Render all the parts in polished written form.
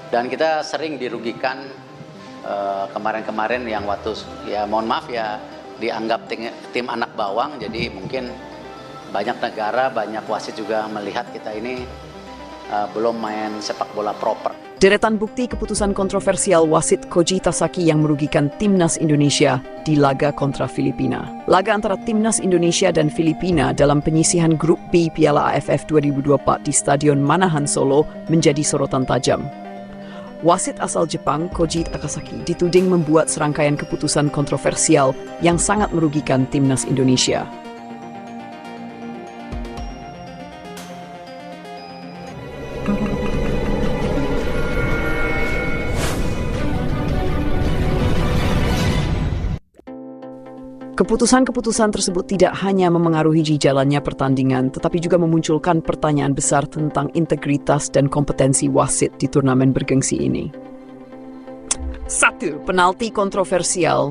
Dan kita sering dirugikan kemarin-kemarin yang waktu ya mohon maaf ya dianggap tim anak bawang, jadi mungkin banyak negara, banyak wasit juga melihat kita ini belum main sepak bola proper. Deretan bukti keputusan kontroversial wasit Koji Tasaki yang merugikan Timnas Indonesia di laga kontra Filipina. Laga antara Timnas Indonesia dan Filipina dalam penyisihan Grup B Piala AFF 2024 di Stadion Manahan Solo menjadi sorotan tajam. Wasit asal Jepang Koji Takasaki dituding membuat serangkaian keputusan kontroversial yang sangat merugikan Timnas Indonesia. Keputusan-keputusan tersebut tidak hanya memengaruhi jalannya pertandingan, tetapi juga memunculkan pertanyaan besar tentang integritas dan kompetensi wasit di turnamen bergengsi ini. 1. Penalti kontroversial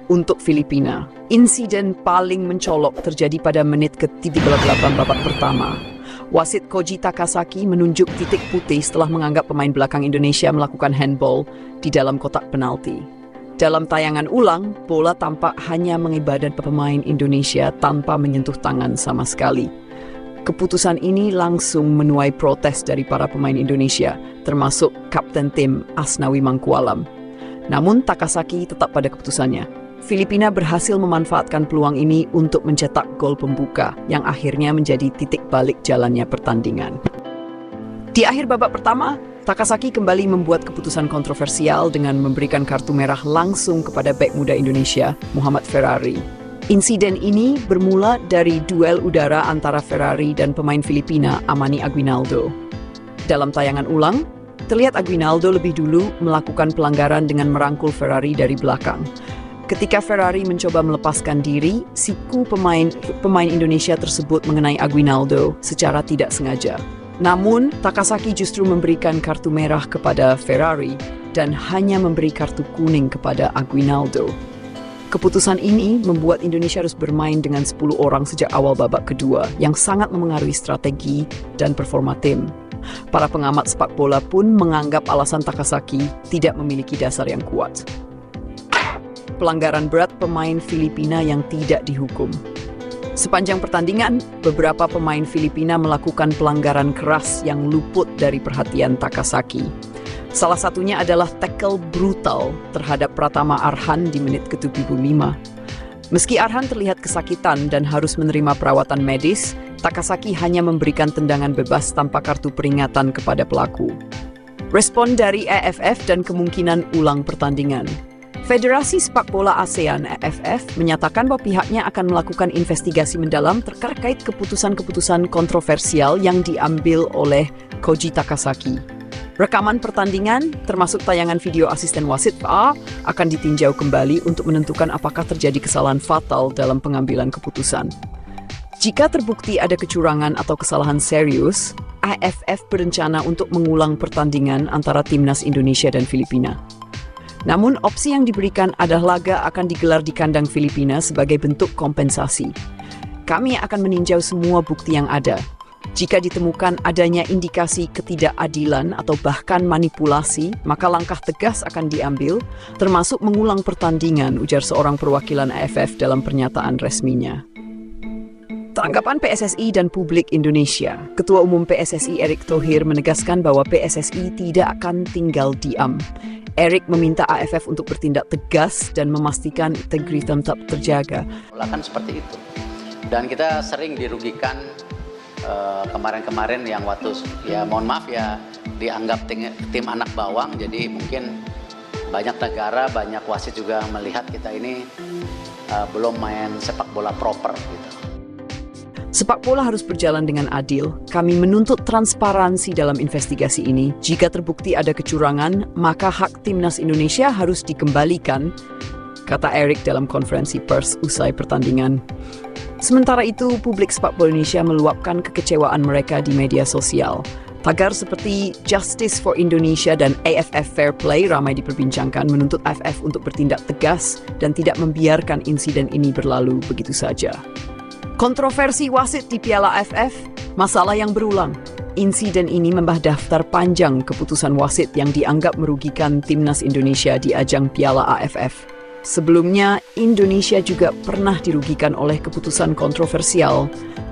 untuk Filipina. Insiden paling mencolok terjadi pada menit ke-38 babak pertama. Wasit Koji Takasaki menunjuk titik putih setelah menganggap pemain belakang Indonesia melakukan handball di dalam kotak penalti. Dalam tayangan ulang, bola tampak hanya mengibadah pemain Indonesia tanpa menyentuh tangan sama sekali. Keputusan ini langsung menuai protes dari para pemain Indonesia, termasuk Kapten Tim Asnawi Mangkualam. Namun Takasaki tetap pada keputusannya. Filipina berhasil memanfaatkan peluang ini untuk mencetak gol pembuka yang akhirnya menjadi titik balik jalannya pertandingan. Di akhir babak pertama, Takasaki kembali membuat keputusan kontroversial dengan memberikan kartu merah langsung kepada bek muda Indonesia, Muhammad Ferrari. Insiden ini bermula dari duel udara antara Ferrari dan pemain Filipina, Amani Aguinaldo. Dalam tayangan ulang, terlihat Aguinaldo lebih dulu melakukan pelanggaran dengan merangkul Ferrari dari belakang. Ketika Ferrari mencoba melepaskan diri, siku pemain Indonesia tersebut mengenai Aguinaldo secara tidak sengaja. Namun, Takasaki justru memberikan kartu merah kepada Ferrari dan hanya memberi kartu kuning kepada Aguinaldo. Keputusan ini membuat Indonesia harus bermain dengan 10 orang sejak awal babak kedua yang sangat memengaruhi strategi dan performa tim. Para pengamat sepak bola pun menganggap alasan Takasaki tidak memiliki dasar yang kuat. Pelanggaran berat pemain Filipina yang tidak dihukum. Sepanjang pertandingan, beberapa pemain Filipina melakukan pelanggaran keras yang luput dari perhatian Takasaki. Salah satunya adalah tackle brutal terhadap Pratama Arhan di menit ke-75. Meski Arhan terlihat kesakitan dan harus menerima perawatan medis, Takasaki hanya memberikan tendangan bebas tanpa kartu peringatan kepada pelaku. Respon dari AFF dan kemungkinan ulang pertandingan. Federasi Sepak Bola ASEAN AFF menyatakan bahwa pihaknya akan melakukan investigasi mendalam terkait keputusan-keputusan kontroversial yang diambil oleh Koji Takasaki. Rekaman pertandingan, termasuk tayangan video asisten wasit VAR, akan ditinjau kembali untuk menentukan apakah terjadi kesalahan fatal dalam pengambilan keputusan. Jika terbukti ada kecurangan atau kesalahan serius, AFF berencana untuk mengulang pertandingan antara Timnas Indonesia dan Filipina. Namun, opsi yang diberikan adalah laga akan digelar di kandang Filipina sebagai bentuk kompensasi. Kami akan meninjau semua bukti yang ada. Jika ditemukan adanya indikasi ketidakadilan atau bahkan manipulasi, maka langkah tegas akan diambil, termasuk mengulang pertandingan, ujar seorang perwakilan AFF dalam pernyataan resminya. Tanggapan PSSI dan publik Indonesia. Ketua Umum PSSI Erick Thohir menegaskan bahwa PSSI tidak akan tinggal diam. Erick meminta AFF untuk bertindak tegas dan memastikan integritas tetap terjaga. Kan seperti itu. Dan kita sering dirugikan kemarin-kemarin yang waktu ya mohon maaf ya dianggap tim anak bawang, jadi mungkin banyak negara, banyak wasit juga melihat kita ini belum main sepak bola proper gitu. Sepak bola harus berjalan dengan adil. Kami menuntut transparansi dalam investigasi ini. Jika terbukti ada kecurangan, maka hak Timnas Indonesia harus dikembalikan, kata Erick dalam konferensi pers usai pertandingan. Sementara itu, publik sepak bola Indonesia meluapkan kekecewaan mereka di media sosial. Tagar seperti Justice for Indonesia dan AFF Fair Play ramai diperbincangkan, menuntut AFF untuk bertindak tegas dan tidak membiarkan insiden ini berlalu begitu saja. Kontroversi wasit di Piala AFF, Masalah yang berulang. Insiden ini membah daftar panjang keputusan wasit yang dianggap merugikan timnas Indonesia di ajang Piala AFF. Sebelumnya, Indonesia juga pernah dirugikan oleh keputusan kontroversial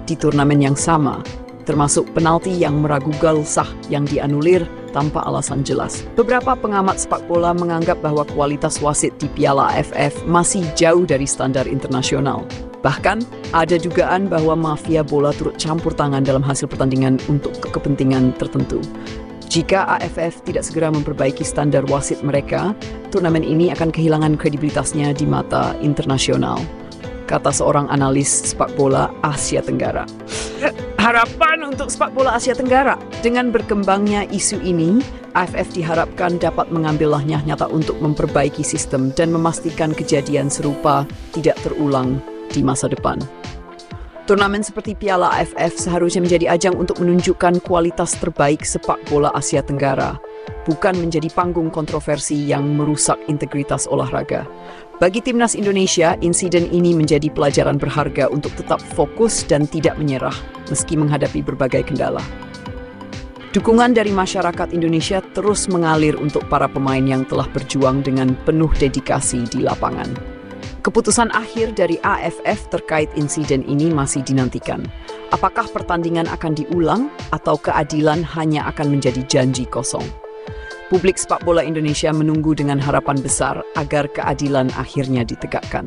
di turnamen yang sama, termasuk penalti yang meragukan sah yang dianulir tanpa alasan jelas. Beberapa pengamat sepak bola menganggap bahwa kualitas wasit di Piala AFF masih jauh dari standar internasional. Bahkan, ada dugaan bahwa mafia bola turut campur tangan dalam hasil pertandingan untuk kepentingan tertentu. Jika AFF tidak segera memperbaiki standar wasit mereka, turnamen ini akan kehilangan kredibilitasnya di mata internasional, kata seorang analis sepak bola Asia Tenggara. Harapan untuk sepak bola Asia Tenggara. Dengan berkembangnya isu ini, AFF diharapkan dapat mengambil langkah nyata untuk memperbaiki sistem dan memastikan kejadian serupa tidak terulang di masa depan. Turnamen seperti Piala AFF seharusnya menjadi ajang untuk menunjukkan kualitas terbaik sepak bola Asia Tenggara, bukan menjadi panggung kontroversi yang merusak integritas olahraga. Bagi timnas Indonesia, insiden ini menjadi pelajaran berharga untuk tetap fokus dan tidak menyerah meski menghadapi berbagai kendala. Dukungan dari masyarakat Indonesia terus mengalir untuk para pemain yang telah berjuang dengan penuh dedikasi di lapangan. Keputusan akhir dari AFF terkait insiden ini masih dinantikan. Apakah pertandingan akan diulang atau keadilan hanya akan menjadi janji kosong? Publik sepak bola Indonesia menunggu dengan harapan besar agar keadilan akhirnya ditegakkan.